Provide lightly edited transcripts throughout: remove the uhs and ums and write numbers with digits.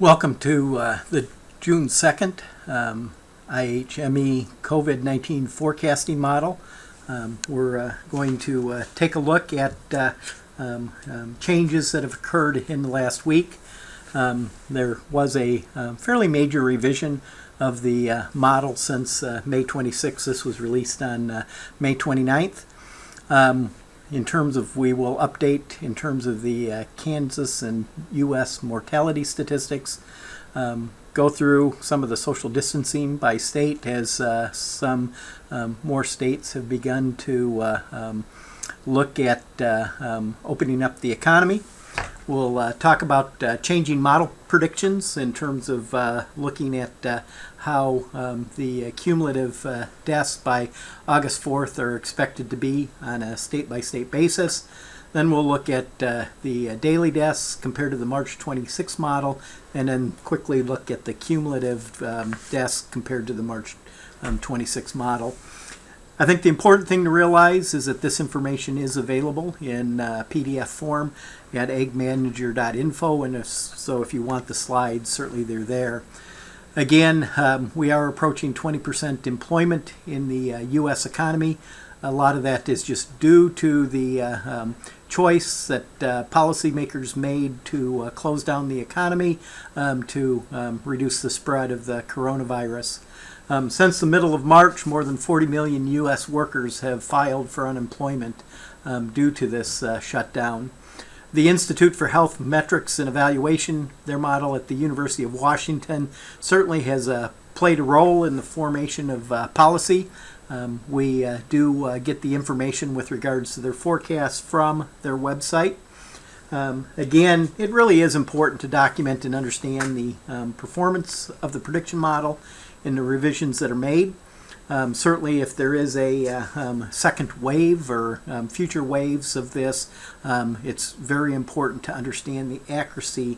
Welcome to the June 2nd IHME COVID-19 forecasting model. We're going to take a look at changes that have occurred in the last week. There was a fairly major revision of the model since May 26th. This was released on May 29th. In terms of, we will update in terms of the Kansas and U.S. mortality statistics, go through some of the social distancing by state as some more states have begun to look at opening up the economy. We'll talk about changing model predictions in terms of looking at how the cumulative deaths by August 4th are expected to be on a state-by-state basis. Then we'll look at the daily deaths compared to the March 26 model, and then quickly look at the cumulative deaths compared to the March 26 model. I think the important thing to realize is that this information is available in PDF form at agmanager.info, and so if you want the slides, certainly they're there. Again, we are approaching 20% employment in the U.S. economy. A lot of that is just due to the choice that policymakers made to close down the economy to reduce the spread of the coronavirus. Since the middle of March, more than 40 million U.S. workers have filed for unemployment due to this shutdown. The Institute for Health Metrics and Evaluation, their model at the University of Washington, certainly has played a role in the formation of policy. We do get the information with regards to their forecasts from their website. Again, it really is important to document and understand the performance of the prediction model and the revisions that are made. Certainly if there is a second wave or future waves of this, it's very important to understand the accuracy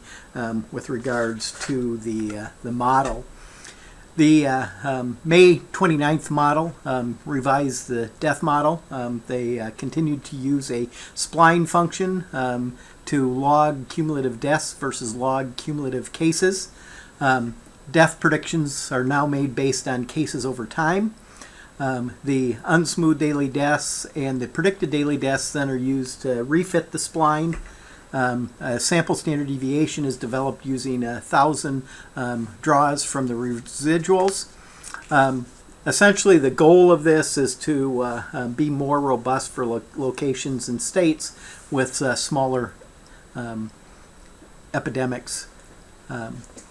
with regards to the model. The May 29th model revised the death model. They continued to use a spline function to log cumulative deaths versus log cumulative cases. Death predictions are now made based on cases over time. The unsmoothed daily deaths and the predicted daily deaths then are used to refit the spline. A sample standard deviation is developed using 1,000 draws from the residuals. Essentially, the goal of this is to be more robust for locations and states with smaller epidemics.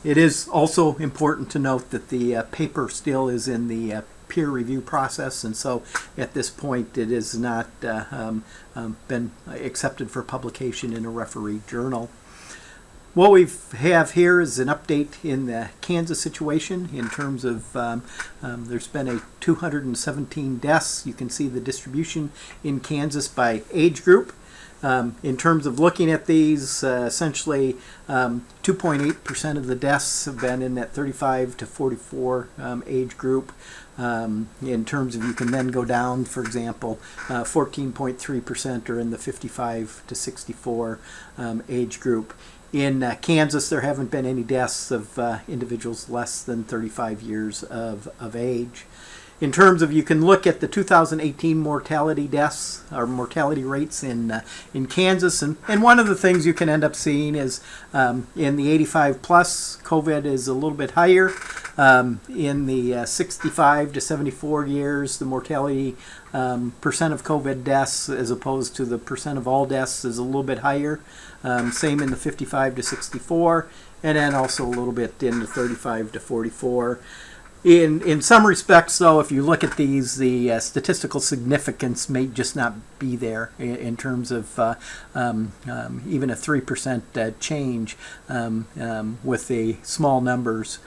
It is also important to note that the paper still is in the peer review process, and so at this point it has not been accepted for publication in a referee journal. What we have here is an update in the Kansas situation in terms of there's been 217 deaths. You can see the distribution in Kansas by age group. In terms of looking at these, essentially 2.8% of the deaths have been in that 35 to 44 age group. In terms of, you can then go down, for example, 14.3% are in the 55 to 64 age group. In Kansas, there haven't been any deaths of individuals less than 35 years of age. In terms of, you can look at the 2018 mortality deaths or mortality rates in Kansas, and one of the things you can end up seeing is in the 85 plus, COVID is a little bit higher. In the 65 to 74 years, the mortality percent of COVID deaths as opposed to the percent of all deaths is a little bit higher. Same in the 55 to 64, and then also a little bit in the 35 to 44. In some respects, though, if you look at these, the statistical significance may just not be there in terms of even a 3% change with the small numbers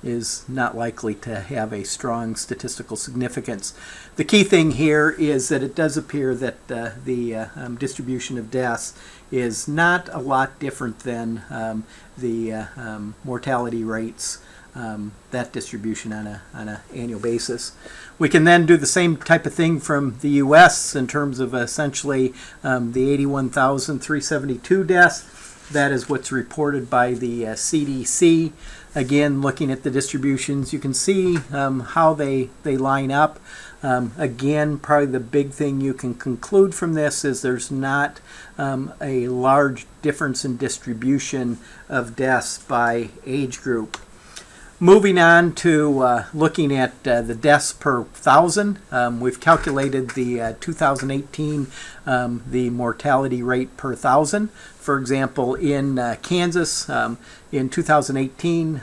is not likely to have a strong statistical significance. The key thing here is that it does appear that the distribution of deaths is not a lot different than the mortality rates. That distribution on an annual basis. We can then do the same type of thing from the U.S. in terms of essentially the 81,372 deaths That is what's reported by the CDC. Again, looking at the distributions, you can see how they line up. Again, probably the big thing you can conclude from this is there's not a large difference in distribution of deaths by age group. Moving on to looking at the deaths per 1,000, we've calculated the 2018 the mortality rate per 1,000. For example, in Kansas, in 2018,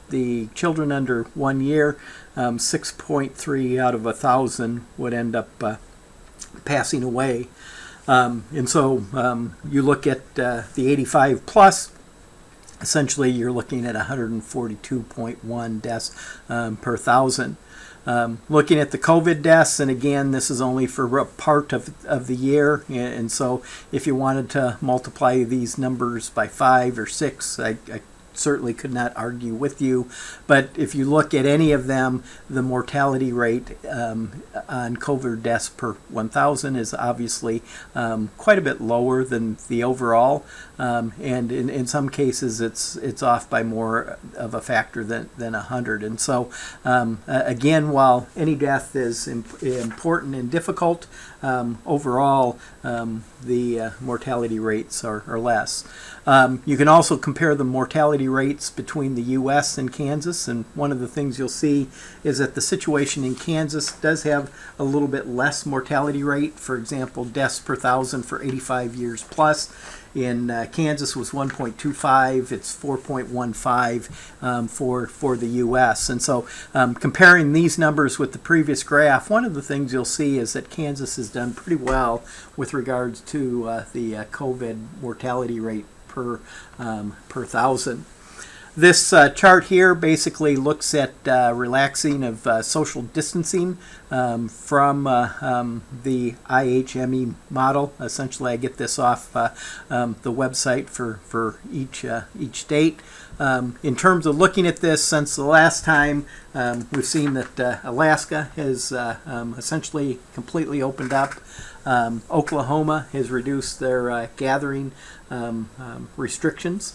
the children under 1 year, 6.3 out of 1,000 would end up passing away. And so you look at the 85 plus, essentially you're looking at 142.1 deaths per 1,000. Looking at the COVID deaths, and again, this is only for a part of the year, and so if you wanted to multiply these numbers by 5 or 6, I certainly could not argue with you. But if you look at any of them, the mortality rate on COVID deaths per 1,000 is obviously quite a bit lower than the overall, and in some cases it's off by more of a factor than 100. And so again, while any death is important and difficult, overall the mortality rates are less. You can also compare the mortality rates between the U.S. and Kansas, and one of the things you'll see is that the situation in Kansas does have a little bit less mortality rate. For example, deaths per 1,000 for 85 years plus in Kansas was 1.25. It's 4.15 for the U.S. And so comparing these numbers with the previous graph, one of the things you'll see is that Kansas has done pretty well with regards to the COVID mortality rate per 1,000. This chart here basically looks at relaxing of social distancing from the IHME model. Essentially, I get this off the website for each state. In terms of looking at this, since the last time, we've seen that Alaska has essentially completely opened up. Oklahoma has reduced their gathering restrictions.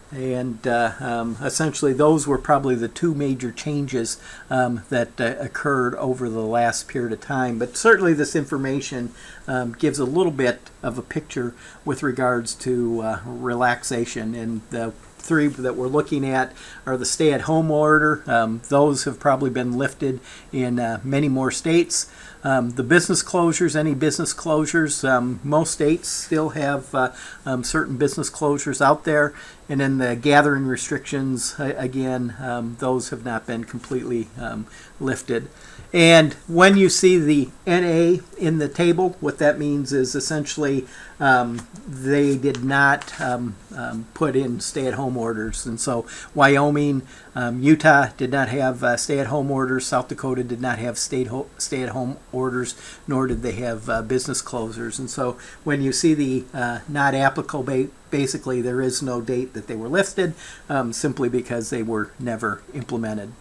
And essentially those were probably the two major changes that occurred over the last period of time. But certainly this information gives a little bit of a picture with regards to relaxation. And the three that we're looking at are the stay-at-home order. Those have probably been lifted in many more states. The business closures, any business closures, most states still have certain business closures out there. And then the gathering restrictions, again, those have not been completely lifted. And when you see the NA in the table, what that means is essentially they did not put in stay-at-home orders. And so Wyoming, Utah did not have stay-at-home orders. South Dakota did not have stay-at-home orders, nor did they have business closures. And so when you see the not applicable, basically there is no date that they were lifted, simply because they were never implemented.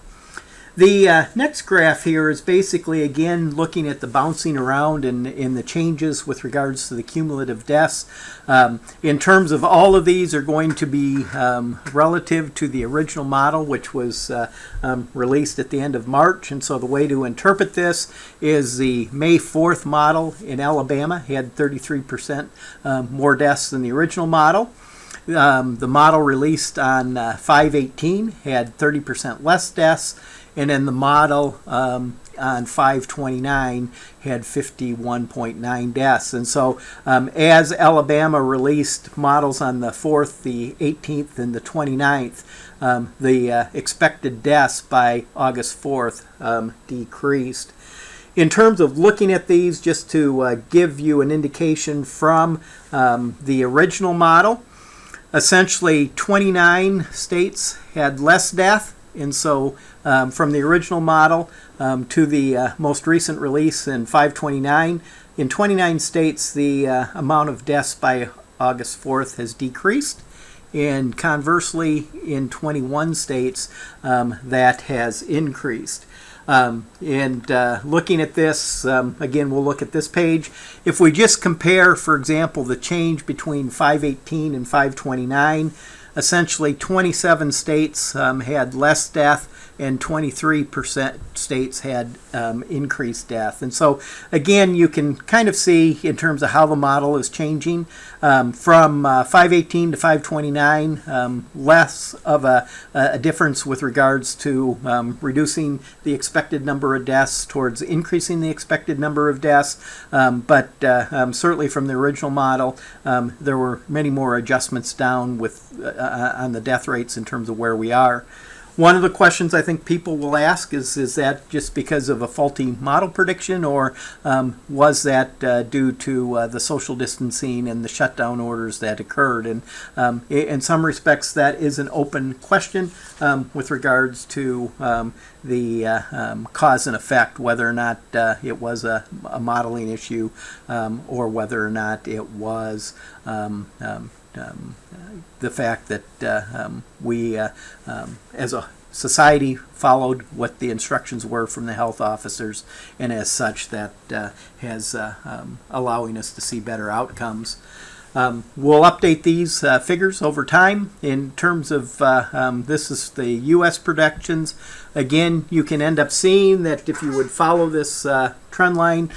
The next graph here is basically, again, looking at the bouncing around and in the changes with regards to the cumulative deaths. In terms of all of these are going to be relative to the original model, which was released at the end of March. And so the way to interpret this is the May 4th model in Alabama had 33% more deaths than the original model. The model released on 5/18 had 30% less deaths. And then the model on 5/29 had 51.9 deaths. And so as Alabama released models on the 4th, the 18th, and the 29th, the expected deaths by August 4th decreased. In terms of looking at these, just to give you an indication from the original model, essentially 29 states had less death. And so from the original model to the most recent release in 5/29, in 29 states the amount of deaths by August 4th has decreased. And conversely, in 21 states that has increased. Looking at this, again, we'll look at this page. If we just compare, for example, the change between 518 and 529, essentially 27 states had less death and 23% states had increased death. And so, again, you can kind of see in terms of how the model is changing from 518 to 529, less of a difference with regards to reducing the expected number of deaths towards increasing the expected number of deaths. But certainly from the original model, there were many more adjustments down with on the death rates in terms of where we are. One of the questions I think people will ask is that just because of a faulty model prediction, or was that due to the social distancing and the shutdown orders that occurred? And in some respects, that is an open question with regards to the cause and effect, whether or not it was a modeling issue or whether or not it was the fact that we, as a society, followed what the instructions were from the health officers, and as such that has allowing us to see better outcomes. We'll update these figures over time. In terms of this is the U.S. projections. Again, you can end up seeing that if you would follow this trend line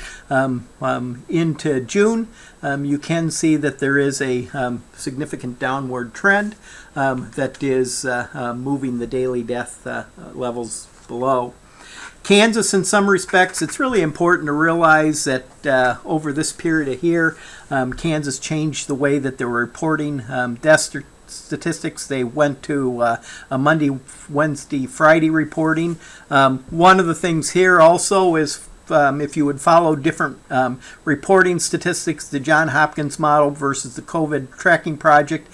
into June, you can see that there is a significant downward trend that is moving the daily death levels below. Kansas, in some respects, it's really important to realize that over this period of here, Kansas changed the way that they were reporting death statistics. They went to a Monday, Wednesday, Friday reporting. One of the things here also is if you would follow different reporting statistics, the Johns Hopkins model versus the COVID tracking project,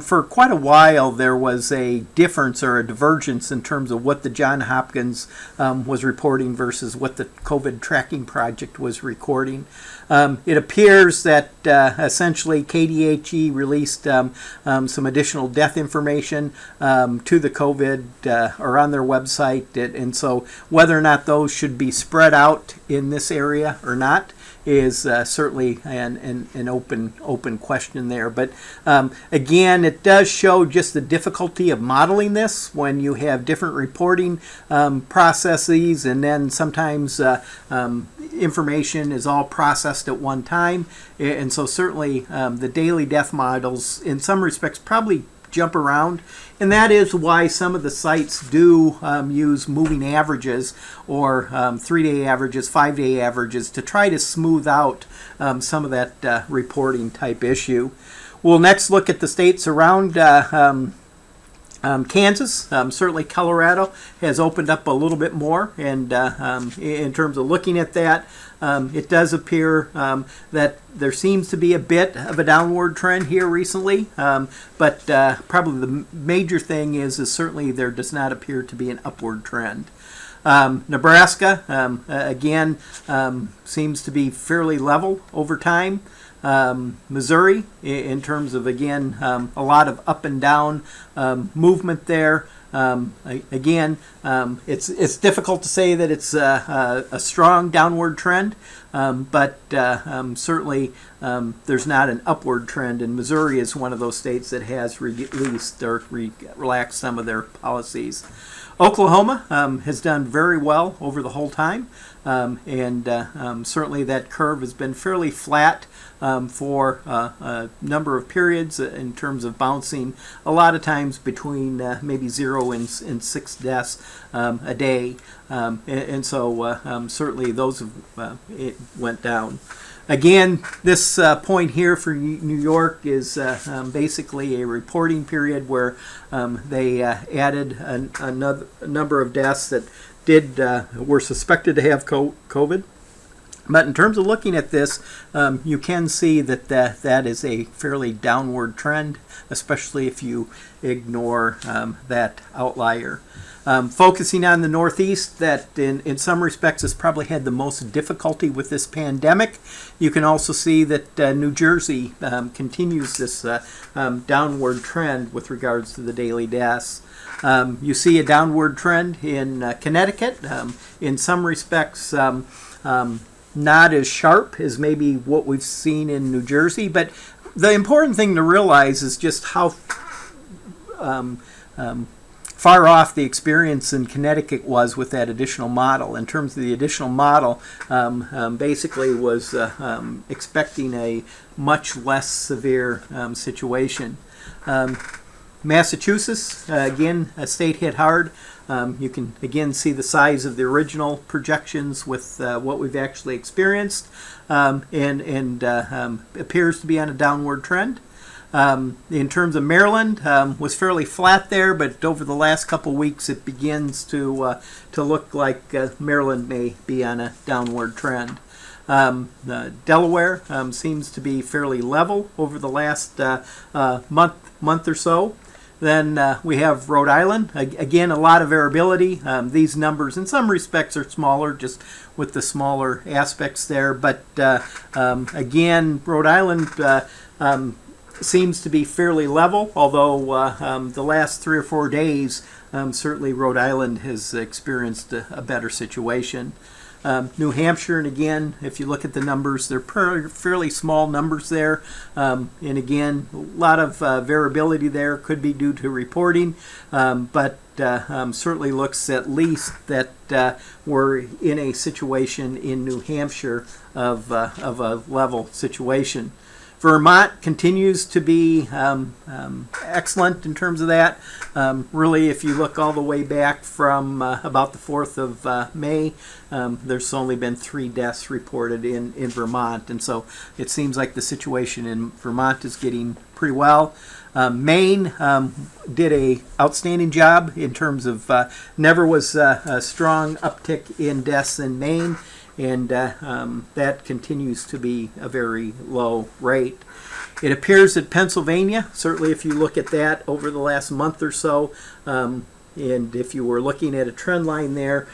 for quite a while there was a difference or a divergence in terms of what the Johns Hopkins was reporting versus what the COVID tracking project was recording. It appears that essentially KDHE released some additional death information to the COVID or on their website, and so whether or not those should be spread out in this area or not is certainly an open question there. But again, it does show just the difficulty of modeling this when you have different reporting processes, and then sometimes information is all processed at one time. And so certainly the daily death models in some respects probably jump around, and that is why some of the sites do use moving averages or 3-day averages, 5-day averages to try to smooth out some of that reporting type issue. We'll next look at the states around Kansas. Certainly Colorado has opened up a little bit more, and in terms of looking at that, it does appear that there seems to be a bit of a downward trend here recently, but probably the major thing is certainly there does not appear to be an upward trend. Nebraska, again, seems to be fairly level over time. Missouri, in terms of, again, a lot of up and down movement there. Again, it's difficult to say that it's a strong downward trend, but certainly there's not an upward trend, and Missouri is one of those states that has released or relaxed some of their policies. Oklahoma has done very well over the whole time, and certainly that curve has been fairly flat for a number of periods in terms of bouncing a lot of times between maybe 0 and 6 deaths a day, and so certainly those have, it went down. Again, this point here for New York is basically a reporting period where they added a number of deaths that were suspected to have COVID. But in terms of looking at this, you can see that that is a fairly downward trend, especially if you ignore that outlier. Focusing on the Northeast, that in some respects has probably had the most difficulty with this pandemic. You can also see that New Jersey continues this downward trend with regards to the daily deaths. You see a downward trend in Connecticut. In some respects, not as sharp as maybe what we've seen in New Jersey, but the important thing to realize is just how far off the experience in Connecticut was with that additional model. In terms of the additional model, basically was expecting a much less severe situation. Massachusetts, again, a state hit hard. You can again see the size of the original projections with what we've actually experienced, and appears to be on a downward trend. In terms of Maryland, was fairly flat there, but over the last couple weeks it begins to look like Maryland may be on a downward trend. Delaware seems to be fairly level over the last month or so. Then we have Rhode Island. Again, a lot of variability. These numbers in some respects are smaller, just with the smaller aspects there. But again, Rhode Island seems to be fairly level, although the last 3 or 4 days, certainly Rhode Island has experienced a better situation. New Hampshire, and again, if you look at the numbers, they're fairly small numbers there. And again, a lot of variability there, could be due to reporting, but certainly looks at least that we're in a situation in New Hampshire of a level situation. Vermont continues to be excellent in terms of that. Really, if you look all the way back from about the 4th of May, there's only been 3 deaths reported in Vermont. And so it seems like the situation in Vermont is getting pretty well. Maine did a outstanding job in terms of never was a strong uptick in deaths in Maine. And that continues to be a very low rate. It appears that Pennsylvania, certainly if you look at that over the last month or so, and if you were looking at a trend line there,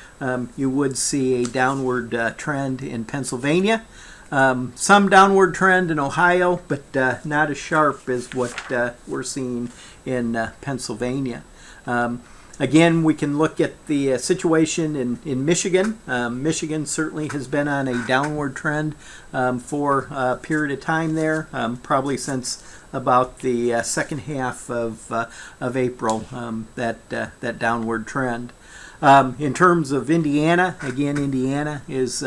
you would see a downward trend in Pennsylvania. Some downward trend in Ohio, but not as sharp as what we're seeing in Pennsylvania. Again, we can look at the situation in Michigan. Michigan certainly has been on a downward trend for a period of time there, probably since about the second half of April, that downward trend. In terms of Indiana, again, Indiana is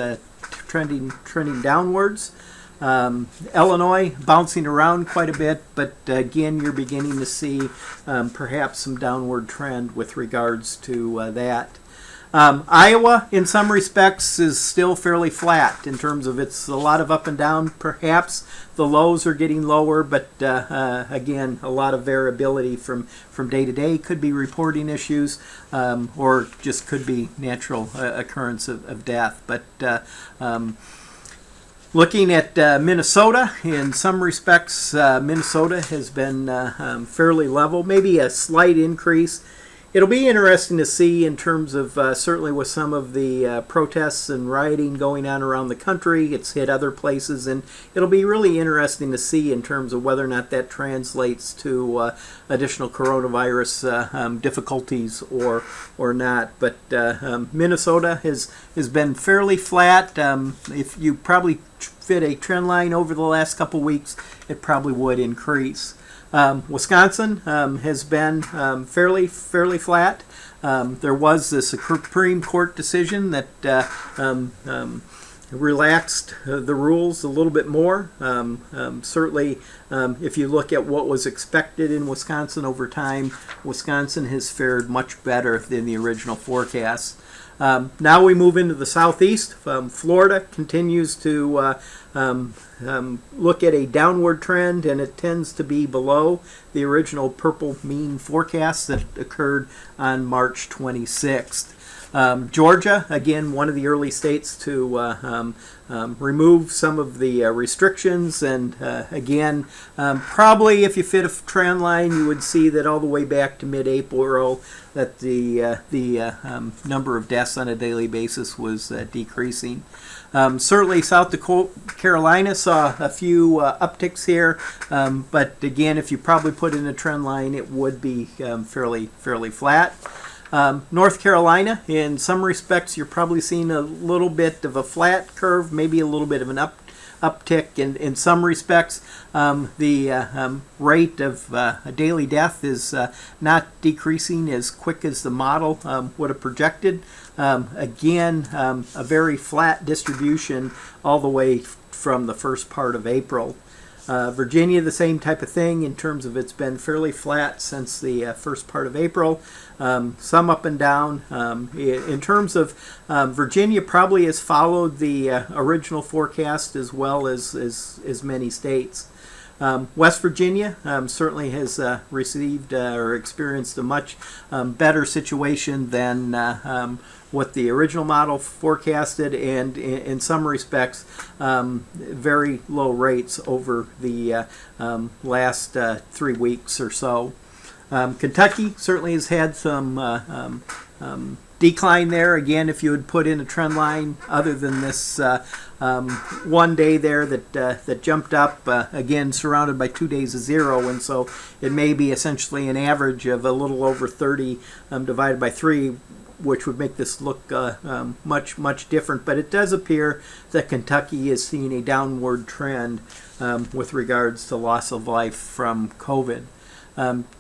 trending downwards. Illinois bouncing around quite a bit, but again, you're beginning to see perhaps some downward trend with regards to that. Iowa, in some respects, is still fairly flat in terms of it's a lot of up and down. Perhaps the lows are getting lower, but again, a lot of variability from day to day. Could be reporting issues, or just could be natural occurrence of death. But looking at Minnesota, in some respects, Minnesota has been fairly level, maybe a slight increase. It'll be interesting to see in terms of certainly with some of the protests and rioting going on around the country. It's hit other places, and it'll be really interesting to see in terms of whether or not that translates to additional coronavirus difficulties or not. But Minnesota has been fairly flat. If you probably fit a trend line over the last couple weeks, it probably would increase. Wisconsin has been fairly flat. There was this Supreme Court decision that relaxed the rules a little bit more. Certainly, if you look at what was expected in Wisconsin over time, Wisconsin has fared much better than the original forecast. Now we move into the southeast. Florida continues to look at a downward trend, and it tends to be below the original purple mean forecast that occurred on March 26th. Georgia, again, one of the early states to remove some of the restrictions, and again, probably if you fit a trend line, you would see that all the way back to mid-April that the number of deaths on a daily basis was decreasing. Certainly South Carolina saw a few upticks here, but again, if you probably put in a trend line, it would be fairly flat. North Carolina, in some respects, you're probably seeing a little bit of a flat curve, maybe a little bit of an uptick in some respects. The rate of daily death is not decreasing as quick as the model would have projected. Again, a very flat distribution all the way from the first part of April. Virginia, the same type of thing in terms of it's been fairly flat since the first part of April. Some up and down. In terms of Virginia, probably has followed the original forecast as well as many states. West Virginia certainly has received or experienced a much better situation than what the original model forecasted, and in some respects very low rates over the last 3 weeks or so. Kentucky certainly has had some decline there. Again, if you would put in a trend line other than this one day there that jumped up, again surrounded by 2 days of zero, and so it may be essentially an average of a little over 30 divided by 3, which would make this look much different. But it does appear that Kentucky is seeing a downward trend with regards to loss of life from COVID.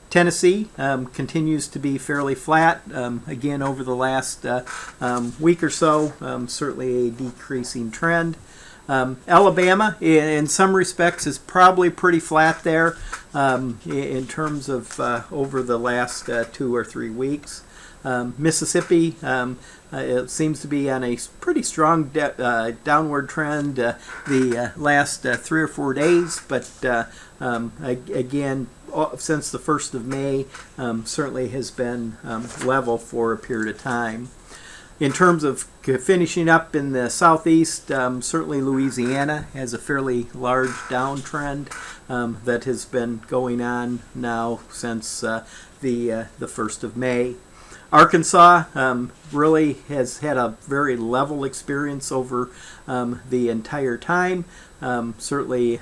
Tennessee continues to be fairly flat, again over the last week or so, certainly a decreasing trend. Alabama, in some respects, is probably pretty flat there in terms of over the last 2 or 3 weeks. Mississippi it seems to be on a pretty strong downward trend the last 3 or 4 days, but again, since the 1st of May, certainly has been level for a period of time. In terms of finishing up in the southeast, certainly Louisiana has a fairly large downtrend that has been going on now since the 1st of May. Arkansas really has had a very level experience over the entire time, certainly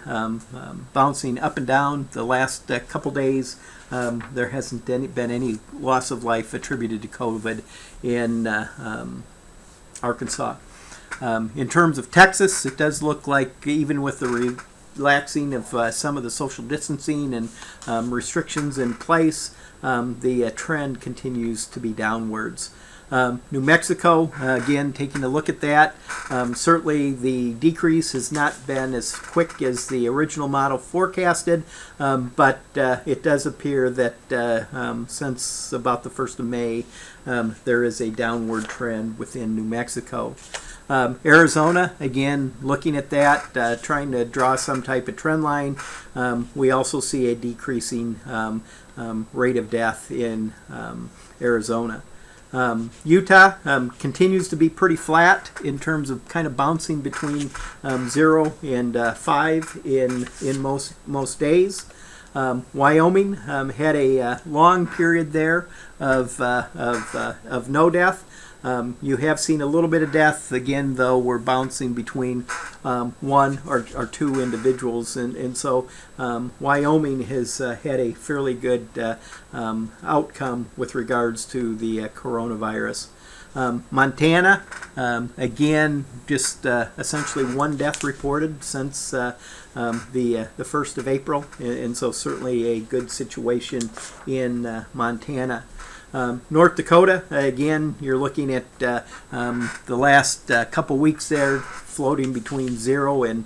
bouncing up and down the last couple days. There hasn't been any loss of life attributed to COVID in Arkansas. In terms of Texas, it does look like even with the relaxing of some of the social distancing and restrictions in place, the trend continues to be downwards. New Mexico, again, taking a look at that, certainly the decrease has not been as quick as the original model forecasted, but it does appear that since about the 1st of May, there is a downward trend within New Mexico. Arizona, again, looking at that, trying to draw some type of trend line. We also see a decreasing rate of death in Arizona. Utah continues to be pretty flat in terms of kind of bouncing between 0 and 5 in most days. Wyoming had a long period there of no death. You have seen a little bit of death. Again, though, we're bouncing between 1 or 2 individuals. And so Wyoming has had a fairly good outcome with regards to the coronavirus. Montana, again, just essentially 1 death reported since the 1st of April. And so certainly a good situation in Montana. North Dakota, again, you're looking at the last couple weeks there, floating between 0 and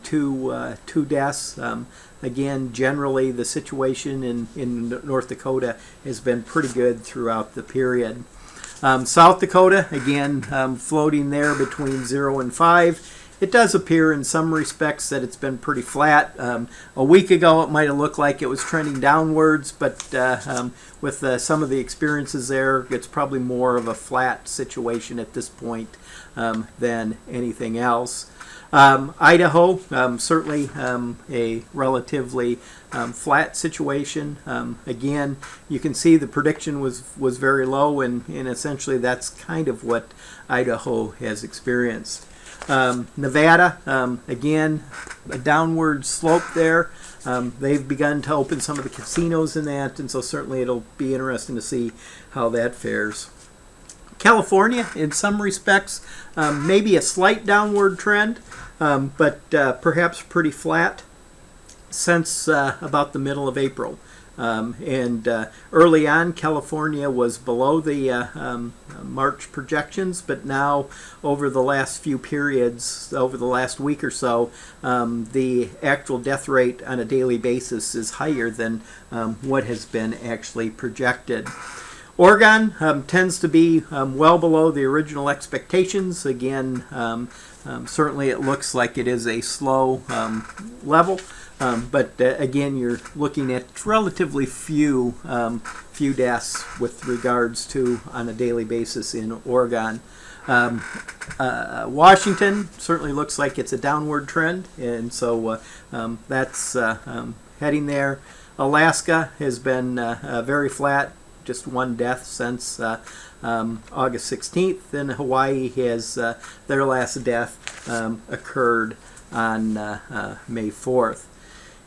2 deaths. Again, generally the situation in North Dakota has been pretty good throughout the period. South Dakota, again, floating there between 0 and 5. it does appear in some respects that it's been pretty flat. A week ago it might have looked like it was trending downwards, but with some of the experiences there, it's probably more of a flat situation at this point than anything else. Idaho, certainly a relatively flat situation. Again, you can see the prediction was very low, and essentially that's kind of what Idaho has experienced. Nevada, again, a downward slope there. They've begun to open some of the casinos in that, and so certainly it'll be interesting to see how that fares. California, in some respects, maybe a slight downward trend, but perhaps pretty flat since about the middle of April. And early on, California was below the March projections, but now over the last few periods, over the last week or so, the actual death rate on a daily basis is higher than what has been actually projected. Oregon tends to be well below the original expectations. Again, certainly it looks like it is a slow level, but again, you're looking at relatively few deaths with regards to on a daily basis in Oregon. Washington certainly looks like it's a downward trend, and so that's heading there. Alaska has been very flat. Just one death since August 16th, and Hawaii has their last death occurred on May 4th.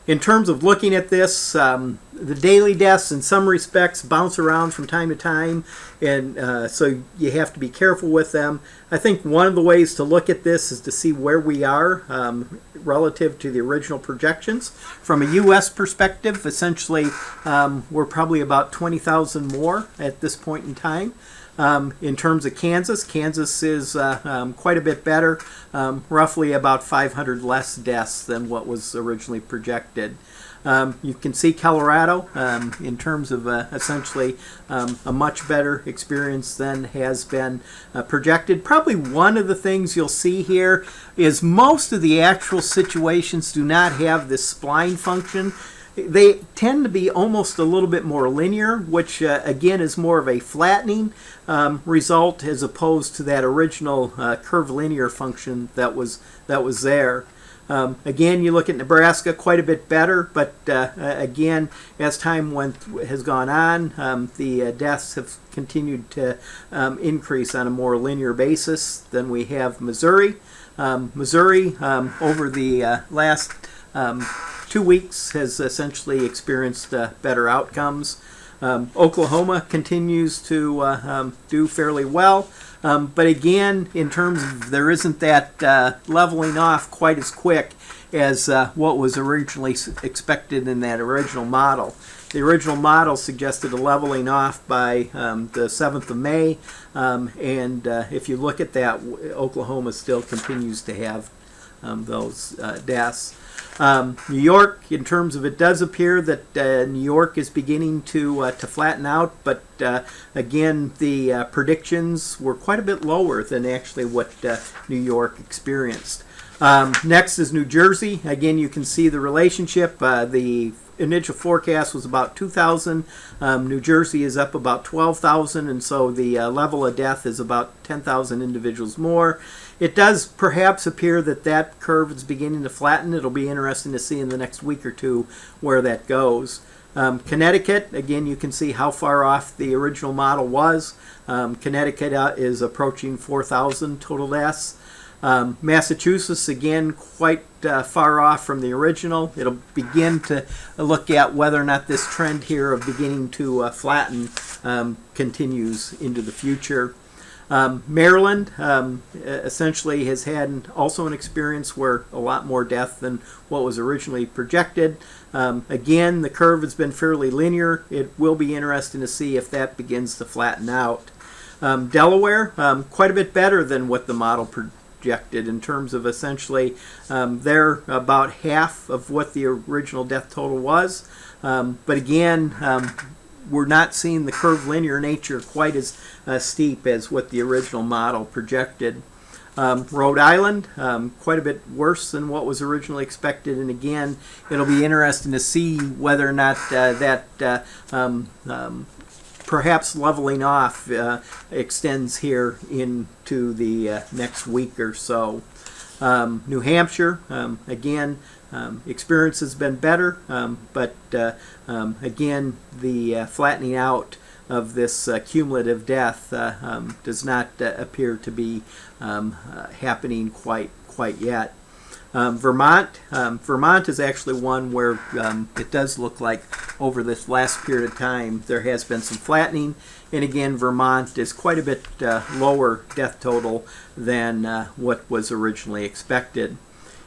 In terms of looking at this, the daily deaths in some respects bounce around from time to time, and so you have to be careful with them. I think one of the ways to look at this is to see where we are relative to the original projections. From a U.S. perspective, essentially, we're probably about 20,000 more at this point in time. In terms of Kansas, Kansas is quite a bit better, roughly about 500 less deaths than what was originally projected. You can see Colorado in terms of essentially a much better experience than has been projected. Probably one of the things you'll see here is most of the actual situations do not have this spline function. They tend to be almost a little bit more linear, which again is more of a flattening result as opposed to that original curvilinear function that was there. Again, you look at Nebraska, quite a bit better, but again, as time has gone on, the deaths have continued to increase on a more linear basis than we have Missouri. Missouri, over the last 2 weeks, has essentially experienced better outcomes. Oklahoma continues to do fairly well. But again, in terms of there isn't that leveling off quite as quick as what was originally expected in that original model. The original model suggested a leveling off by the 7th of May, and if you look at that, Oklahoma still continues to have those deaths. New York, in terms of it does appear that New York is beginning to flatten out, but again, the predictions were quite a bit lower than actually what New York experienced. Next is New Jersey. Again, you can see the relationship. The initial forecast was about 2,000. New Jersey is up about 12,000, and so the level of death is about 10,000 individuals more. It does perhaps appear that that curve is beginning to flatten. It'll be interesting to see in the next week or two where that goes. Connecticut, again, you can see how far off the original model was. Connecticut is approaching 4,000 total deaths. Massachusetts, again, quite far off from the original. It'll begin to look at whether or not this trend here of beginning to flatten continues into the future. Maryland essentially has had also an experience where a lot more death than what was originally projected. Again, the curve has been fairly linear. It will be interesting to see if that begins to flatten out. Delaware, quite a bit better than what the model projected in terms of essentially they're about half of what the original death total was. But again, we're not seeing the curvilinear nature quite as steep as what the original model projected. Rhode Island, quite a bit worse than what was originally expected, and again, it'll be interesting to see whether or not perhaps leveling off extends here into the next week or so. New Hampshire, again, experience has been better, but again, the flattening out of this cumulative death does not appear to be happening quite yet. Vermont is actually one where it does look like over this last period of time there has been some flattening, and again, Vermont is quite a bit lower death total than what was originally expected.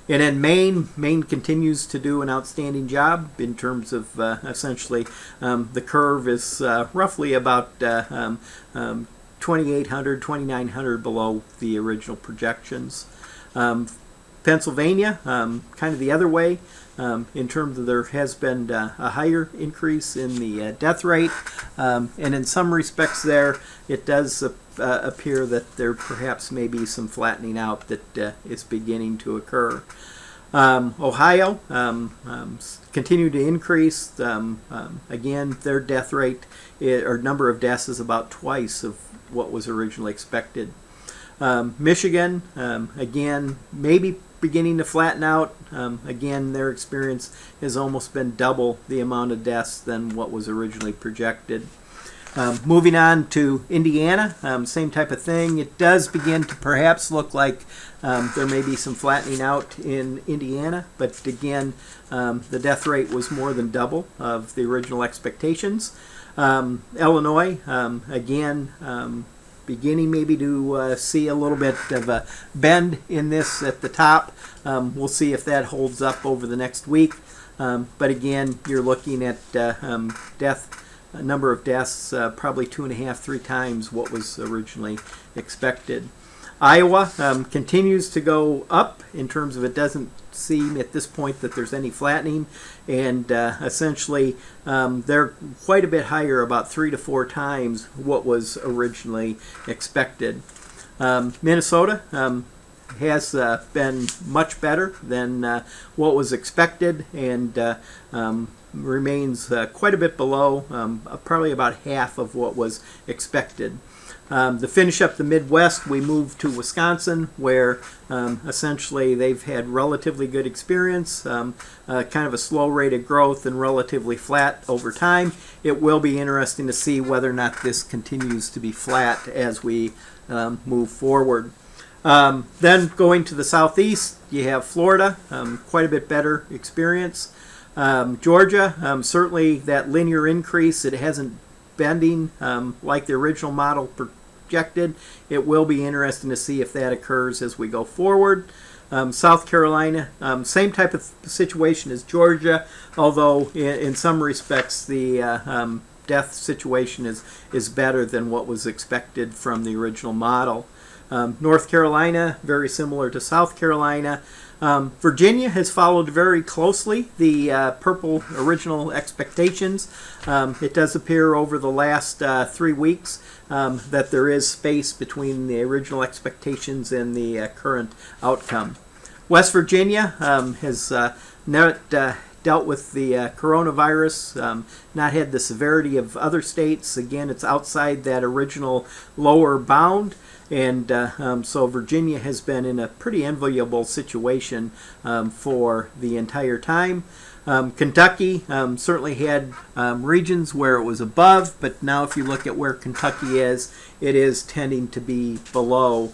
And then Maine continues to do an outstanding job in terms of essentially the curve is roughly about 2,800, 2,900 below the original projections. Pennsylvania, kind of the other way, in terms of there has been a higher increase in the death rate, and in some respects there it does appear that there perhaps may be some flattening out that is beginning to occur. Ohio continue to increase. Again, their death rate or number of deaths is about twice of what was originally expected. Michigan, again, maybe beginning to flatten out. Again, their experience has almost been double the amount of deaths than what was originally projected. Moving on to Indiana, same type of thing. It does begin to perhaps look like there may be some flattening out in Indiana, but again, the death rate was more than double of the original expectations. Illinois, again, beginning maybe to see a little bit of a bend in this at the top. We'll see if that holds up over the next week. But again, you're looking at number of deaths probably 2.5, 3 times what was originally expected. Iowa continues to go up in terms of it doesn't seem at this point that there's any flattening, and essentially they're quite a bit higher, about 3 to 4 times what was originally expected. Minnesota has been much better than what was expected, and remains quite a bit below, probably about half of what was expected. To finish up the Midwest, we move to Wisconsin, where essentially they've had relatively good experience, kind of a slow rate of growth and relatively flat over time. It will be interesting to see whether or not this continues to be flat as we move forward. Then going to the southeast, you have Florida, quite a bit better experience. Georgia, certainly that linear increase, it hasn't bending like the original model projected. It will be interesting to see if that occurs as we go forward. South Carolina, same type of situation as Georgia, although in some respects the death situation is better than what was expected from the original model. North Carolina, very similar to South Carolina. Virginia has followed very closely the purple original expectations. It does appear over the last 3 weeks that there is space between the original expectations and the current outcome. West Virginia has not dealt with the coronavirus, not had the severity of other states. Again, it's outside that original lower bound. And so Virginia has been in a pretty enviable situation for the entire time. Kentucky certainly had regions where it was above, but now if you look at where Kentucky is, it is tending to be below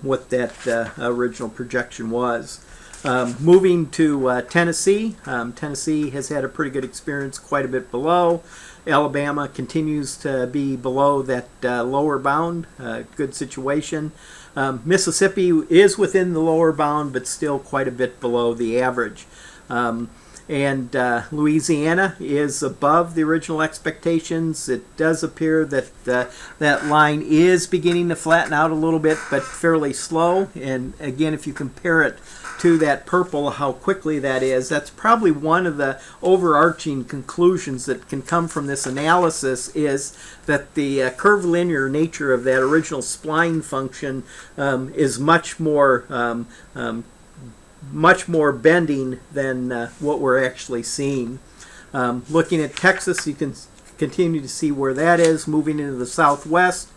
what that original projection was. Moving to Tennessee, Tennessee has had a pretty good experience, quite a bit below. Alabama continues to be below that lower bound, good situation. Mississippi is within the lower bound, but still quite a bit below the average. and Louisiana is above the original expectations. It does appear that that line is beginning to flatten out a little bit, but fairly slow. And again, if you compare it to that purple, how quickly that is, that's probably one of the overarching conclusions that can come from this analysis, is that the curvilinear nature of that original spline function is much more bending than what we're actually seeing. Looking at Texas, you can continue to see where that is moving into the southwest.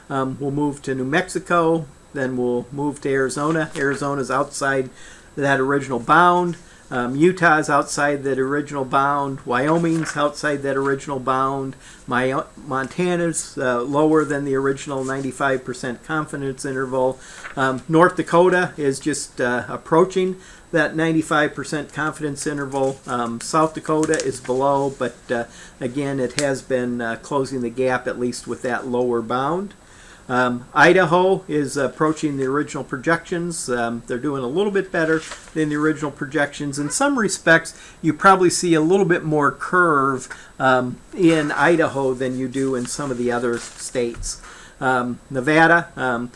We'll move to New Mexico, then we'll move to Arizona. Arizona's outside that original bound. Utah's outside that original bound. Wyoming's outside that original bound. Montana's lower than the original 95% confidence interval. North Dakota is just approaching that 95% confidence interval. South Dakota is below, but again, it has been closing the gap, at least with that lower bound. Idaho is approaching the original projections. They're doing a little bit better than the original projections. In some respects, you probably see a little bit more curve in Idaho than you do in some of the other states. Nevada,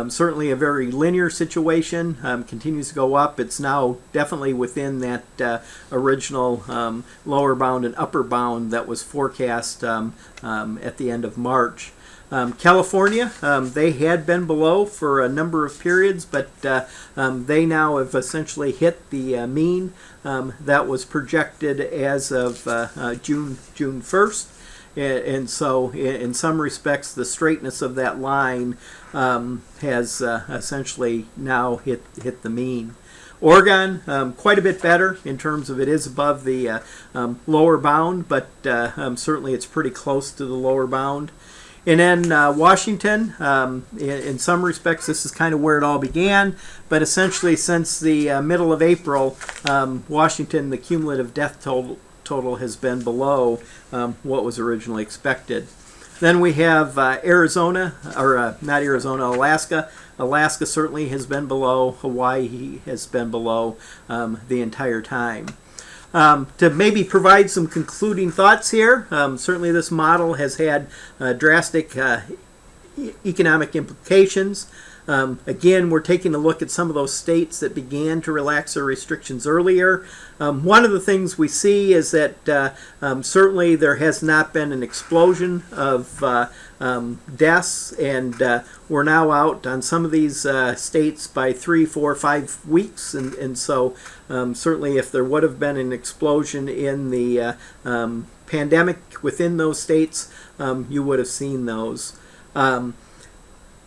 certainly a very linear situation, continues to go up. It's now definitely within that original lower bound and upper bound that was forecast at the end of March. California, they had been below for a number of periods, but they now have essentially hit the mean that was projected as of June 1st. And so in some respects, the straightness of that line has essentially now hit the mean. Oregon, quite a bit better in terms of it is above the lower bound, but certainly it's pretty close to the lower bound. And then Washington, in some respects, this is kind of where it all began, but essentially since the middle of April, Washington, the cumulative death total has been below what was originally expected. Then we have Arizona, or not Arizona, Alaska. Alaska certainly has been below. Hawaii has been below the entire time. To maybe provide some concluding thoughts here, certainly this model has had drastic economic implications. Again, we're taking a look at some of those states that began to relax their restrictions earlier. One of the things we see is that certainly there has not been an explosion of deaths, and we're now out on some of these states by 3, 4, 5 weeks, and so certainly if there would have been an explosion in the pandemic within those states, you would have seen those.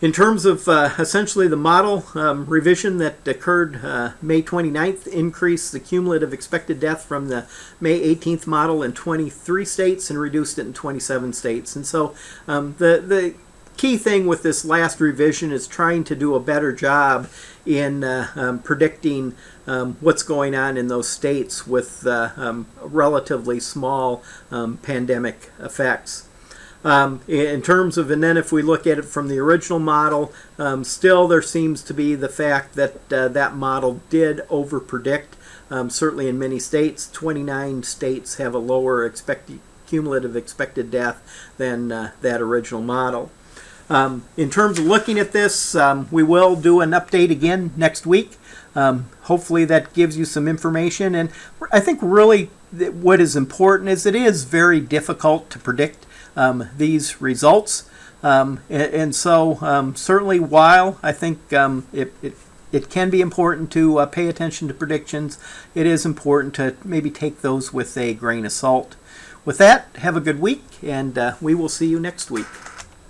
In terms of essentially the model revision that occurred May 29th, increased the cumulative expected death from the May 18th model in 23 states and reduced it in 27 states. And so the key thing with this last revision is trying to do a better job in predicting what's going on in those states with relatively small pandemic effects. In terms of, and then if we look at it from the original model, still there seems to be the fact that that model did overpredict. Certainly in many states, 29 states have a lower cumulative expected death than that original model. In terms of looking at this, we will do an update again next week. Hopefully that gives you some information. And I think really what is important is it is very difficult to predict these results. And so certainly while I think it can be important to pay attention to predictions, it is important to maybe take those with a grain of salt. With that, have a good week, and we will see you next week.